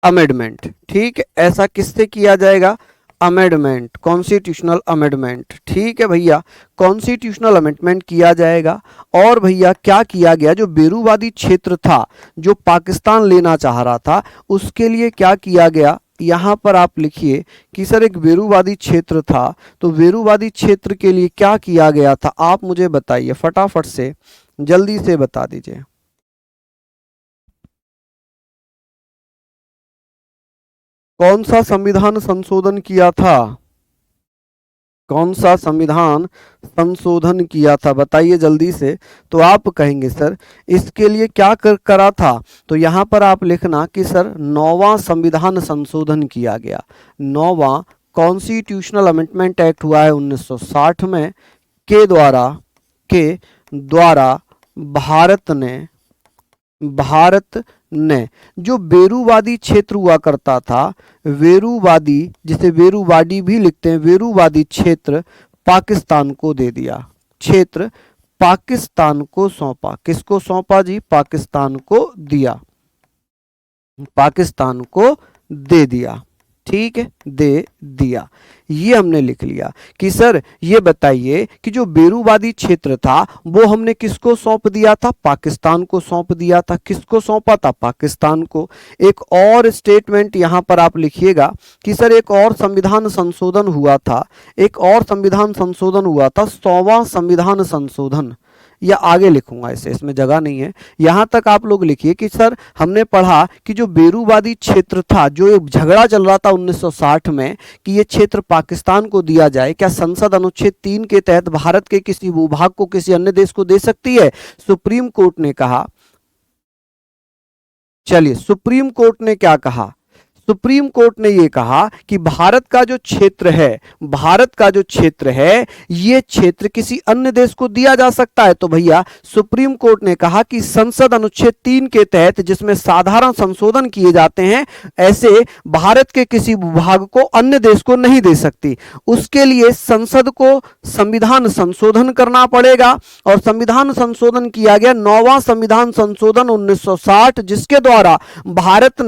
amendment. ठीक है, ऐसा किससे किया जाएगा? Amendment, constitutional amendment. ठीक है भैया, कॉन्स्टिट्यूशनल अमेंडमेंट किया जाएगा। और भैया क्या किया गया? जो बेरूवादी क्षेत्र था, जो पाकिस्तान लेना चाह रहा था, उसके लिए क्या किया गया? यहां पर आप लिखिए कि सर एक वेरुवादी क्षेत्र था, तो वेरुवादी क्षेत्र के लिए क्या किया गया था? आप मुझे बताइए फटाफट से, जल्दी से बता दीजिए। कौन सा संविधान संशोधन किया था? कौन सा संविधान संशोधन किया था? बताइए जल्दी से। तो आप कहेंगे सर इसके लिए क्या करा था? तो यहाँ पर आप लिखना कि सर 9वां संविधान संशोधन किया गया। 9वां कॉन्स्टिट्यूशनल अमेंडमेंट एक्ट हुआ है 1960 में, के द्वारा भारत ने जो बेरूवादी क्षेत्र हुआ करता था, वेरुवादी, जिसे वेरुवादी भी लिखते हैं, वेरुवादी क्षेत्र पाकिस्तान को दे दिया। क्षेत्र पाकिस्तान को सौंपा। किसको सौंपा जी? पाकिस्तान को दिया, पाकिस्तान को दे दिया। ठीक है, दे दिया। ये हमने लिख लिया कि सर ये बताइए कि जो बेरूवादी क्षेत्र था वो हमने किसको सौंप दिया था? पाकिस्तान को सौंप दिया था। किसको सौंपा था? पाकिस्तान को। एक और स्टेटमेंट यहां पर आप लिखिएगा कि सर एक और संविधान संशोधन हुआ था, एक और संविधान संशोधन हुआ था, 100वां संविधान संशोधन। या आगे लिखूंगा इसे, इसमें जगह नहीं है, यहां तक आप लोग लिखिए कि सर हमने पढ़ा कि जो बेरूवादी क्षेत्र था, जो एक झगड़ा चल रहा था 1960 में कि ये क्षेत्र पाकिस्तान को दिया जाए, क्या संसद अनुच्छेद 3 के तहत भारत के किसी भूभाग को किसी अन्य देश को दे सकती है? सुप्रीम कोर्ट ने कहा, चलिए सुप्रीम कोर्ट ने क्या कहा, सुप्रीम कोर्ट ने यह कहा कि भारत का जो क्षेत्र है, भारत का जो क्षेत्र है, यह क्षेत्र किसी अन्य देश को दिया जा सकता है। तो भैया सुप्रीम कोर्ट ने कहा कि संसद अनुच्छेद 3 के तहत जिसमें साधारण संशोधन किए जाते हैं, ऐसे भारत के किसी विभाग को अन्य देश को नहीं दे सकती। उसके लिए संसद को संविधान संशोधन करना पड़ेगा और संविधान संशोधन किया गया 9वां संविधान संशोधन 1960, जिसके द्वारा भारत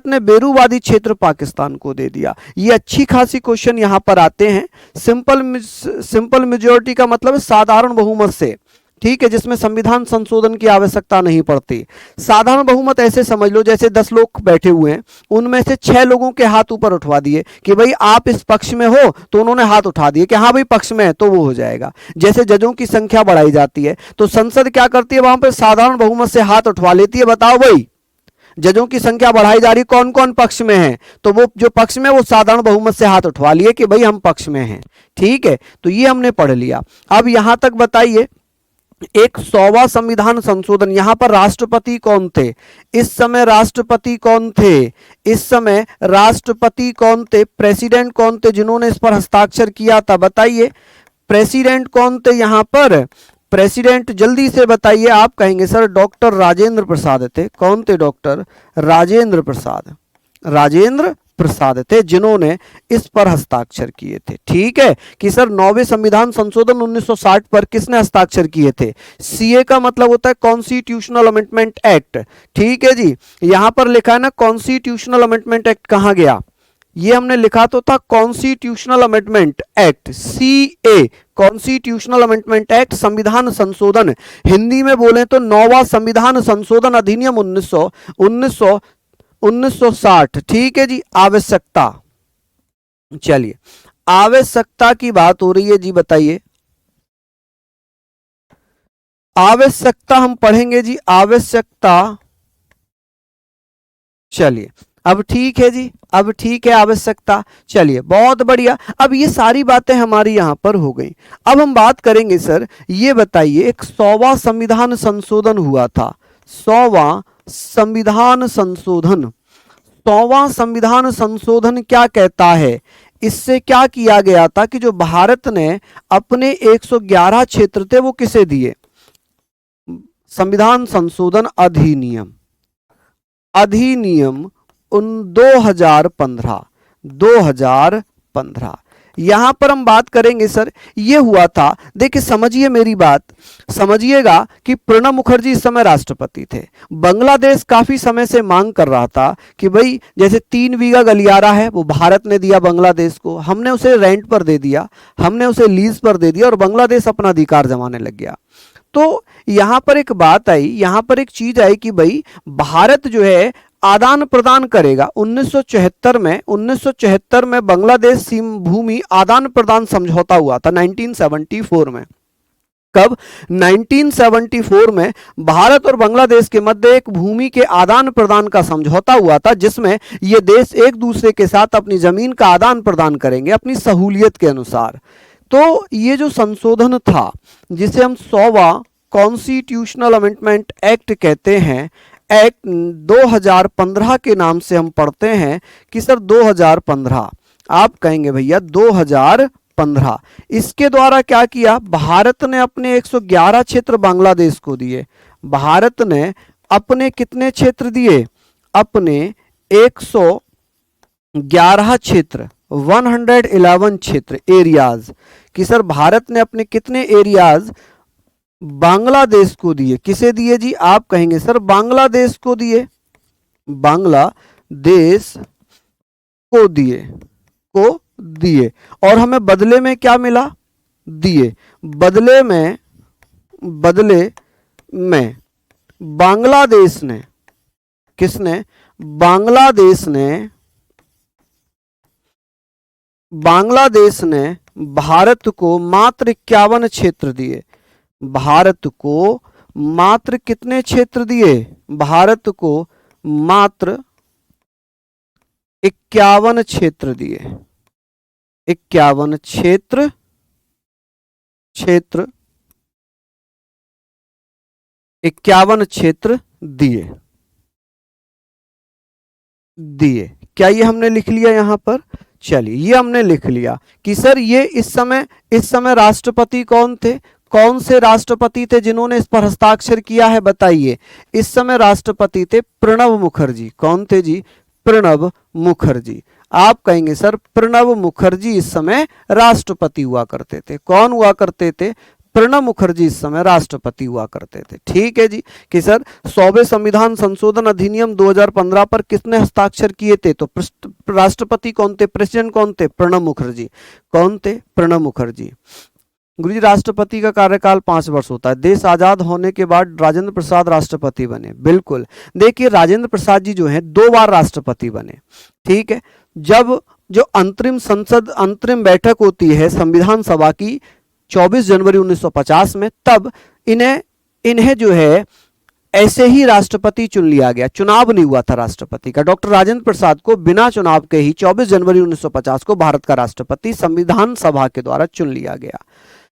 ने बेरूवादी क्षेत्र पाकिस्तान को दे दिया। ये अच्छी खासी क्वेश्चन यहां पर आते हैं। सिंपल मेजॉरिटी का मतलब है साधारण बहुमत से, ठीक है, जिसमें संविधान संशोधन की आवश्यकता नहीं पड़ती। साधारण बहुमत ऐसे समझ लो जैसे 10 लोग बैठे हुए हैं, उनमें से 6 लोगों के हाथ ऊपर उठवा दिए कि भाई आप इस पक्ष में हो, तो उन्होंने हाथ उठा दिए कि हाँ भाई पक्ष में है, तो वो हो जाएगा। जैसे जजों की संख्या बढ़ाई जाती है तो संसद क्या करती है, वहां पर साधारण बहुमत से हाथ उठवा लेती है, बताओ भाई जजों की संख्या बढ़ाई जा रही, कौन कौन पक्ष में है, तो वो जो पक्ष में वो साधारण बहुमत से हाथ उठवा लिए कि भाई हम पक्ष में हैं। ठीक है, तो ये हमने पढ़ लिया। अब यहां तक बताइए 100वां संविधान संशोधन, यहां पर राष्ट्रपति कौन थे इस समय, राष्ट्रपति कौन थे इस समय, राष्ट्रपति कौन थे, प्रेसिडेंट कौन थे जिन्होंने इस पर हस्ताक्षर किया था, बताइए प्रेसिडेंट कौन थे यहां पर, प्रेसिडेंट जल्दी से बताइए। आप कहेंगे सर डॉक्टर राजेंद्र प्रसाद थे। कौन थे? डॉक्टर राजेंद्र प्रसाद, राजेंद्र प्रसाद थे जिन्होंने इस पर हस्ताक्षर किए थे। ठीक है कि सर 9वें संविधान संशोधन 1960 पर किसने हस्ताक्षर किए थे? सीए का मतलब होता है कॉन्स्टिट्यूशनल अमेंडमेंट एक्ट। ठीक है जी, यहां पर लिखा है ना कॉन्स्टिट्यूशनल अमेंडमेंट एक्ट, कहां गया ये हमने लिखा तो था constitutional amendment act, CA, constitutional amendment act, संविधान संशोधन, हिंदी में बोले तो 9वां संविधान संशोधन अधिनियम 1960। ठीक है जी, आवश्यकता, चलिए आवश्यकता की बात हो रही है जी, बताइए आवश्यकता हम पढ़ेंगे जी, आवश्यकता, चलिए अब ठीक है जी, अब ठीक है आवश्यकता, चलिए बहुत बढ़िया। अब ये सारी बातें हमारी यहां पर हो गई। अब हम बात करेंगे सर, ये बताइए एक 100वां संविधान संशोधन हुआ था, 100वां संविधान संशोधन, 100वां संविधान संशोधन क्या कहता है? इससे क्या किया गया था कि जो भारत ने अपने 111 क्षेत्र थे वो किसे दिए? संविधान संशोधन अधिनियम, अधिनियम 2015 यहां पर हम बात करेंगे सर, ये हुआ था, देखिए समझिए मेरी बात, समझिएगा कि प्रणब मुखर्जी इस समय राष्ट्रपति थे। बांग्लादेश काफी समय से मांग कर रहा था कि भाई जैसे 3 बीघा गलियारा है वो भारत ने दिया बांग्लादेश को, हमने उसे रेंट पर दे दिया, हमने उसे लीज पर दे दिया और बांग्लादेश अपना अधिकार जमाने लग गया। तो यहां पर एक बात आई, यहां पर एक चीज आई कि भाई भारत जो है आदान प्रदान करेगा। 1974 में बांग्लादेश सीम भूमि आदान प्रदान समझौता हुआ था 1974 में। कब? 1974 में भारत और बांग्लादेश के मध्य एक भूमि के आदान प्रदान का समझौता हुआ था, जिसमें ये देश एक दूसरे के साथ अपनी जमीन का आदान प्रदान करेंगे अपनी सहूलियत के अनुसार। तो ये जो संशोधन था जिसे हम 100वां कॉन्स्टिट्यूशनल अमेंडमेंट एक्ट कहते हैं, एक्ट 2015 के नाम से हम पढ़ते हैं कि सर 2015, आप कहेंगे भैया 2015, इसके द्वारा क्या किया? भारत ने अपने 111 क्षेत्र बांग्लादेश को दिए। भारत ने अपने कितने क्षेत्र दिए? अपने 111 क्षेत्र, 111 क्षेत्र एरियाज, कि सर भारत ने अपने कितने एरियाज बांग्लादेश को दिए? किसे दिए जी? आप कहेंगे सर बांग्लादेश को दिए, बांग्लादेश को दिए और हमें बदले में क्या मिला? दिए, बदले में बांग्लादेश ने, किसने? बांग्लादेश ने भारत को मात्र 51 क्षेत्र दिए, भारत को मात्र कितने क्षेत्र दिए? भारत को मात्र 51 क्षेत्र दिए। 51 क्षेत्र 51 क्षेत्र दिए। क्या ये हमने लिख लिया यहां पर? चलिए, ये हमने लिख लिया कि सर ये इस समय राष्ट्रपति कौन थे? कौन से राष्ट्रपति थे जिन्होंने इस पर हस्ताक्षर किया है, बताइए। इस समय राष्ट्रपति थे प्रणब मुखर्जी। कौन थे जी? प्रणब मुखर्जी। आप कहेंगे सर प्रणब मुखर्जी इस समय राष्ट्रपति हुआ करते थे। कौन हुआ करते थे? प्रणब मुखर्जी इस समय राष्ट्रपति हुआ करते थे। ठीक है जी। कि सर 100वें संविधान संशोधन अधिनियम 2015 पर किसने हस्ताक्षर किए थे? तो राष्ट्रपति कौन थे? प्रेसिडेंट कौन थे? प्रणब मुखर्जी। कौन थे? प्रणब मुखर्जी। गुरुजी, राष्ट्रपति का कार्यकाल 5 वर्ष होता है। देश आजाद होने के बाद राजेंद्र प्रसाद राष्ट्रपति बने। बिल्कुल। देखिए, राजेंद्र प्रसाद जी जो है 2 बार राष्ट्रपति बने। ठीक है। जब जो अंतरिम बैठक होती है संविधान सभा की 24 जनवरी 1950 में, तब इन्हें जो है ऐसे ही राष्ट्रपति चुन लिया गया। चुनाव नहीं हुआ था राष्ट्रपति का। डॉक्टर राजेंद्र प्रसाद को बिना चुनाव के ही 24 जनवरी 1950 को भारत का राष्ट्रपति संविधान सभा के द्वारा चुन लिया गया।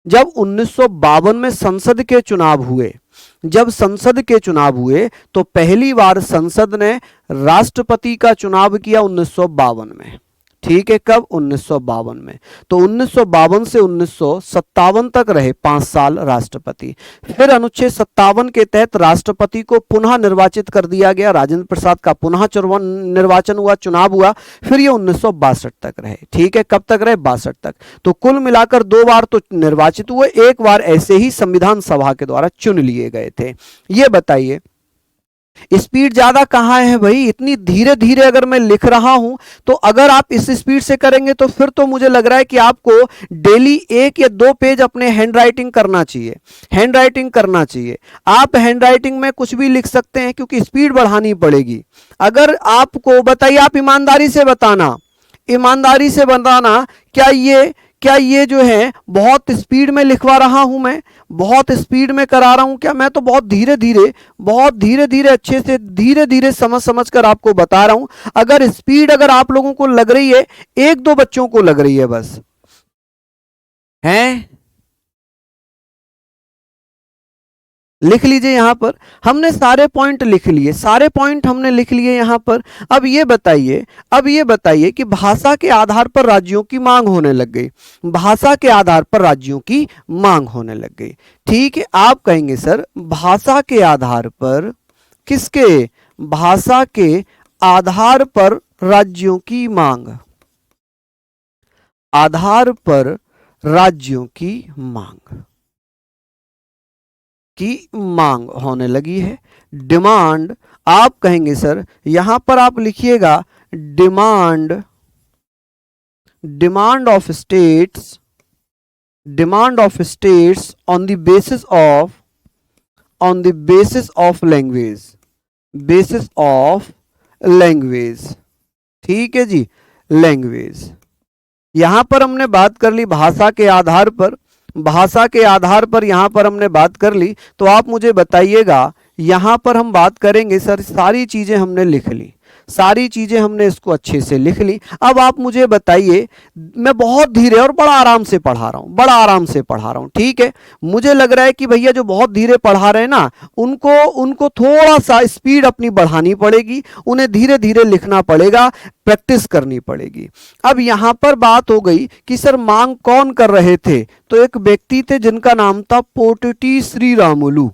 जब 1952 में संसद के चुनाव हुए, तो पहली बार संसद ने राष्ट्रपति का चुनाव किया 1952 में। ठीक है। कब? 1952 में। तो 1952 से 1957 तक रहे 5 साल राष्ट्रपति। फिर अनुच्छेद 57 के तहत राष्ट्रपति को पुनः निर्वाचित कर दिया गया। राजेंद्र प्रसाद का पुनः निर्वाचन हुआ, चुनाव हुआ। फिर ये 1962 तक रहे। ठीक है। कब तक रहे? 62 तक। तो कुल मिलाकर 2 बार तो निर्वाचित हुए, 1 बार ऐसे ही संविधान सभा के द्वारा चुन लिए गए थे। ये बताइए, स्पीड ज्यादा कहाँ है भाई? इतनी धीरे धीरे अगर मैं लिख रहा हूं, तो अगर आप इस स्पीड से करेंगे तो फिर तो मुझे लग रहा है कि आपको डेली 1 या 2 पेज अपने हैंड राइटिंग करना चाहिए। आप हैंड राइटिंग में कुछ भी लिख सकते हैं, क्योंकि स्पीड बढ़ानी पड़ेगी। अगर आपको बताइए, आप ईमानदारी से बताना क्या ये जो है बहुत स्पीड में लिखवा रहा हूं, मैं बहुत स्पीड में करा रहा हूं क्या? मैं तो बहुत धीरे धीरे अच्छे से धीरे धीरे समझ कर आपको बता रहा हूं। अगर स्पीड अगर आप लोगों को लग रही है, 1-2 बच्चों को लग रही है बस, हैं? लिख लीजिए। यहां पर हमने सारे पॉइंट लिख लिए यहां पर। अब ये बताइए कि भाषा के आधार पर राज्यों की मांग होने लग गई। ठीक है। आप कहेंगे सर भाषा के आधार पर किसके? भाषा के आधार पर राज्यों की मांग होने लगी है। डिमांड, आप कहेंगे सर यहां पर आप लिखिएगा demand of states on the basis of language. ठीक है जी, लैंग्वेज। यहां पर हमने बात कर ली भाषा के आधार पर यहां पर हमने बात कर ली। तो आप मुझे बताइएगा, यहां पर हम बात करेंगे सर, सारी चीजें हमने लिख ली, इसको अच्छे से लिख ली। अब आप मुझे बताइए, मैं बहुत धीरे और बड़ा आराम से पढ़ा रहा हूं। ठीक है। मुझे लग रहा है कि भैया जो बहुत धीरे पढ़ा रहे हैं ना, उनको थोड़ा सा स्पीड अपनी बढ़ानी पड़ेगी, उन्हें धीरे धीरे लिखना पड़ेगा, प्रैक्टिस करनी पड़ेगी। अब यहां पर बात हो गई कि सर मांग कौन कर रहे थे? तो एक व्यक्ति थे जिनका नाम था पोटटी श्री रामुलु।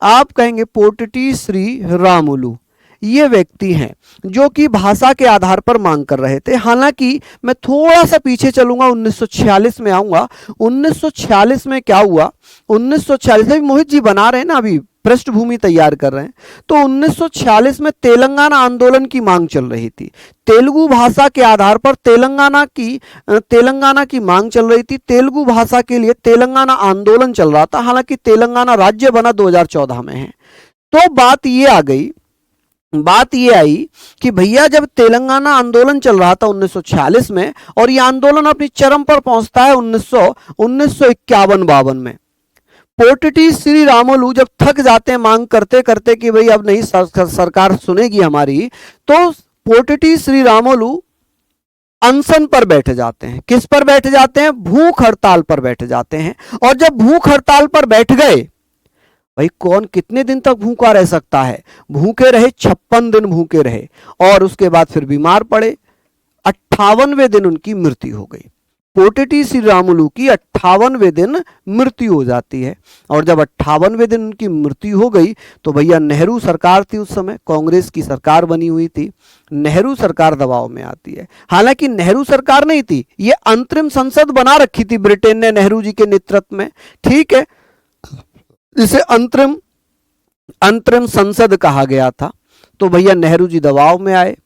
आप कहेंगे पोटटी श्री रामुलु, ये व्यक्ति हैं जो कि भाषा के आधार पर मांग कर रहे थे। हालांकि मैं थोड़ा सा पीछे चलूंगा, 1946 में आऊंगा। 1946 में क्या हुआ? 1946 में मोहित जी बना रहे हैं ना, अभी पृष्ठभूमि तैयार कर रहे हैं। तो 1946 में तेलंगाना आंदोलन की मांग चल रही थी। तेलुगु भाषा के आधार पर तेलंगाना की मांग चल रही थी। तेलुगु भाषा के लिए तेलंगाना आंदोलन चल रहा था। हालांकि तेलंगाना राज्य बना 2014 में है। तो बात ये आ गई बात ये आई कि भैया जब तेलंगाना आंदोलन चल रहा था 1946 में, और ये आंदोलन अपनी चरम पर पहुंचता है 1951-52 में। पोटटी श्री रामुलु जब थक जाते हैं मांग करते करते कि भाई अब नहीं सरकार सुनेगी हमारी, तो पोटटी श्री रामुलु अनशन पर बैठ जाते हैं। किस पर बैठ जाते हैं? भूख हड़ताल पर बैठ जाते हैं। और जब भूख हड़ताल पर बैठ गए, भाई कौन कितने दिन तक भूखा रह सकता है? भूखे रहे, 56 दिन भूखे रहे, और उसके बाद फिर बीमार पड़े। 58वें दिन उनकी मृत्यु हो गई। पोटटी श्री रामुलु की 58वें दिन मृत्यु हो जाती है। और जब 58वें दिन उनकी मृत्यु हो गई तो भैया नेहरू सरकार थी, उस समय कांग्रेस की सरकार बनी हुई थी। नेहरू सरकार दबाव में आती है। हालांकि नेहरू सरकार नहीं थी, ये अंतरिम संसद बना रखी थी ब्रिटेन ने नेहरू जी के नेतृत्व में, ठीक है, जिसे अंतरिम संसद कहा गया था। तो भैया नेहरू जी दबाव में आए।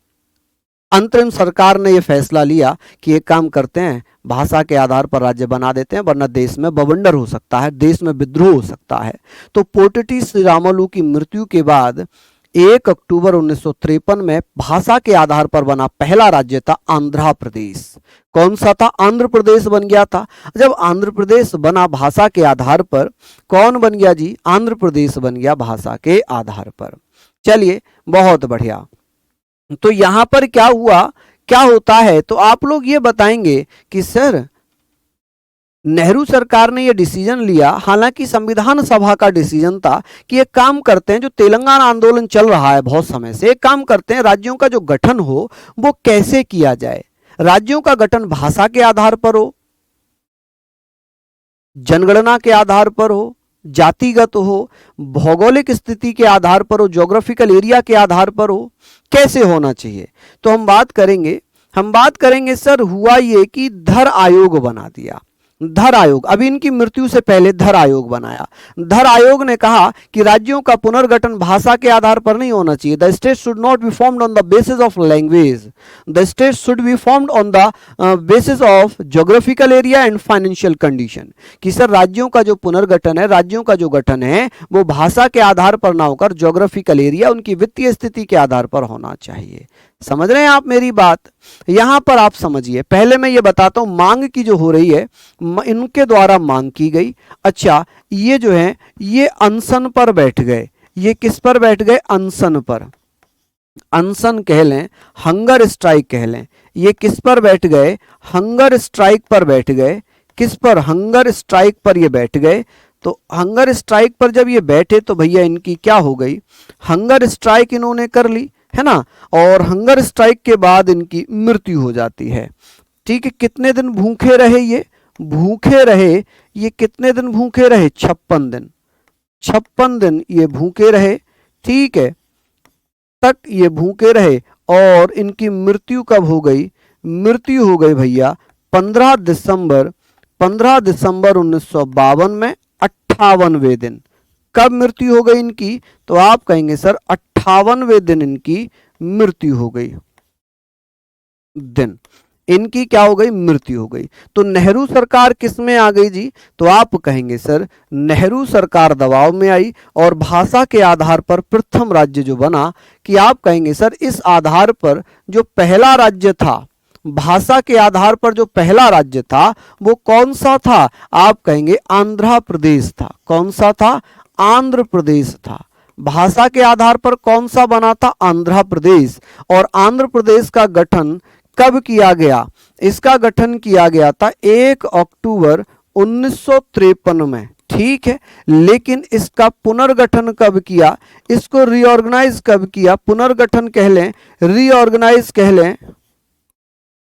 अंतरिम सरकार ने यह फैसला लिया कि एक काम करते हैं, भाषा के आधार पर राज्य बना देते हैं, वरना देश में बवंडर हो सकता है, देश में विद्रोह हो सकता है। तो पोटटी श्री रामुलु की मृत्यु के बाद 1 अक्टूबर 1953 में भाषा के आधार पर बना पहला राज्य था आंध्र प्रदेश। कौन सा था? आंध्र प्रदेश बन गया था। जब आंध्र प्रदेश बना भाषा के आधार पर, कौन बन गया जी? आंध्र प्रदेश बन गया भाषा के आधार पर। चलिए, बहुत बढ़िया। तो यहां पर क्या हुआ, क्या होता है, तो आप लोग ये बताएंगे कि सर नेहरू सरकार ने यह डिसीजन लिया, हालांकि संविधान सभा का डिसीजन था कि एक काम करते हैं, जो तेलंगाना आंदोलन चल रहा है बहुत समय से, एक काम करते हैं, राज्यों का जो गठन हो वो कैसे किया जाए। राज्यों का गठन भाषा के आधार पर हो, जनगणना के आधार पर हो, जातिगत हो, भौगोलिक स्थिति के आधार पर हो, ज्योग्राफिकल एरिया के आधार पर हो, कैसे होना चाहिए। तो हम बात करेंगे सर, हुआ ये कि धर आयोग बना दिया। धर आयोग, अभी इनकी मृत्यु से पहले धर आयोग बनाया। धर आयोग ने कहा कि राज्यों का पुनर्गठन भाषा के आधार पर नहीं होना चाहिए। The state should not be formed on the basis of language, the state should be formed on the basis of geographical area and financial condition. कि सर राज्यों का जो पुनर्गठन है, राज्यों का जो गठन है, वो भाषा के आधार पर ना होकर ज्योग्राफिकल एरिया, उनकी वित्तीय स्थिति के आधार पर होना चाहिए। समझ रहे हैं आप मेरी बात? यहां पर आप समझिए, पहले मैं ये बताता हूं मांग की जो हो रही है, इनके द्वारा मांग की गई। अच्छा, ये जो है ये अनशन पर बैठ गए। ये किस पर बैठ गए? अनशन पर। अनशन कह लें, हंगर स्ट्राइक कह लें। ये किस पर बैठ गए? हंगर स्ट्राइक पर बैठ गए। किस पर? हंगर स्ट्राइक पर ये बैठ गए। तो हंगर स्ट्राइक पर जब ये बैठे तो भैया इनकी क्या हो गई? हंगर स्ट्राइक इन्होंने कर ली, है ना, और हंगर स्ट्राइक के बाद इनकी मृत्यु हो जाती है। ठीक है, कितने दिन भूखे रहे ये? भूखे रहे ये कितने दिन भूखे रहे? 56 दिन। 56 दिन ये भूखे रहे, ठीक है, तक ये भूखे रहे। और इनकी मृत्यु कब हो गई? मृत्यु हो गई भैया 15 दिसंबर 1952 में, 58वें दिन। कब मृत्यु हो गई इनकी? तो आप कहेंगे सर 58वें दिन इनकी मृत्यु हो गई। दिन इनकी क्या हो गई? मृत्यु हो गई। तो नेहरू सरकार किस में आ गई जी? तो आप कहेंगे सर नेहरू सरकार दबाव में आई, और भाषा के आधार पर प्रथम राज्य जो बना, कि आप कहेंगे सर इस आधार पर जो पहला राज्य था, भाषा के आधार पर जो पहला राज्य था वो कौन सा था? आप कहेंगे आंध्र प्रदेश था। कौन सा था? आंध्र प्रदेश था। भाषा के आधार पर कौन सा बना था? आंध्र प्रदेश। और आंध्र प्रदेश का गठन कब किया गया? इसका गठन किया गया था 1 अक्टूबर 1953 में, ठीक है। लेकिन इसका पुनर्गठन कब किया? इसको रीऑर्गेनाइज कब किया? पुनर्गठन कह लें, रीऑर्गेनाइज कह लें,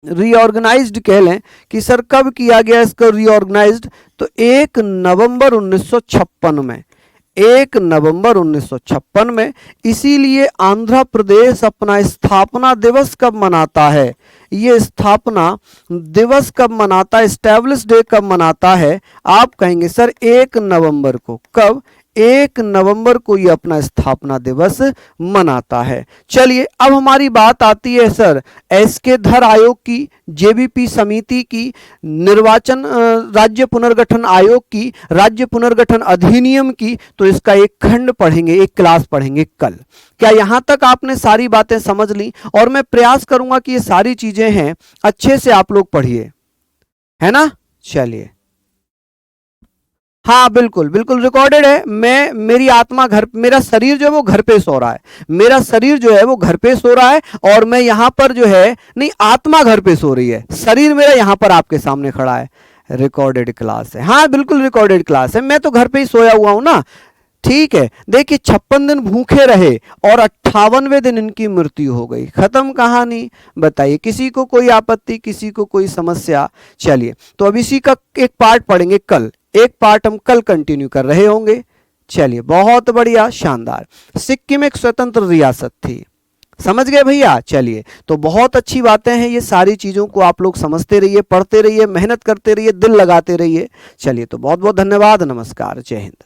रीऑर्गेनाइज्ड कह लें कि सर कब किया गया इसको रीऑर्गेनाइज्ड? तो 1 नवंबर 1956 में, 1 नवंबर 1956 में। इसीलिए आंध्र प्रदेश अपना स्थापना दिवस कब मनाता है? ये स्थापना दिवस कब मनाता है? एस्टैब्लिश डे कब मनाता है? आप कहेंगे सर 1 नवंबर को। कब? 1 नवंबर को ये अपना स्थापना दिवस मनाता है। चलिए अब हमारी बात आती है सर एसके धर आयोग की, जेबीपी समिति की, निर्वाचन राज्य पुनर्गठन आयोग की, राज्य पुनर्गठन अधिनियम की। तो इसका एक खंड पढ़ेंगे, एक क्लास पढ़ेंगे कल। क्या यहां तक आपने सारी बातें समझ ली? और मैं प्रयास करूंगा कि ये सारी चीजें हैं अच्छे से आप लोग पढ़िए, है ना। चलिए हाँ बिल्कुल बिल्कुल रिकॉर्डेड है। मैं मेरी आत्मा घर, मेरा शरीर जो है वो घर पे सो रहा है, मेरा शरीर जो है वो घर पे सो रहा है और मैं यहां पर जो है, नहीं आत्मा घर पे सो रही है, शरीर मेरा यहां पर आपके सामने खड़ा है। रिकॉर्डेड क्लास है, हाँ बिल्कुल रिकॉर्डेड क्लास है, मैं तो घर पे ही सोया हुआ हूं ना। ठीक है, देखिए 56 दिन भूखे रहे और 58वें दिन इनकी मृत्यु हो गई। खत्म कहानी। बताइए किसी को कोई आपत्ति, किसी को कोई समस्या? चलिए तो अब इसी का एक पार्ट पढ़ेंगे कल, एक पार्ट हम कल कंटिन्यू कर रहे होंगे। चलिए बहुत बढ़िया, शानदार। सिक्किम एक स्वतंत्र रियासत थी, समझ गए भैया। चलिए तो बहुत अच्छी बातें हैं, ये सारी चीजों को आप लोग समझते रहिए, पढ़ते रहिए, मेहनत करते रहिए, दिल लगाते रहिए। चलिए तो बहुत बहुत धन्यवाद, नमस्कार, जय हिंद।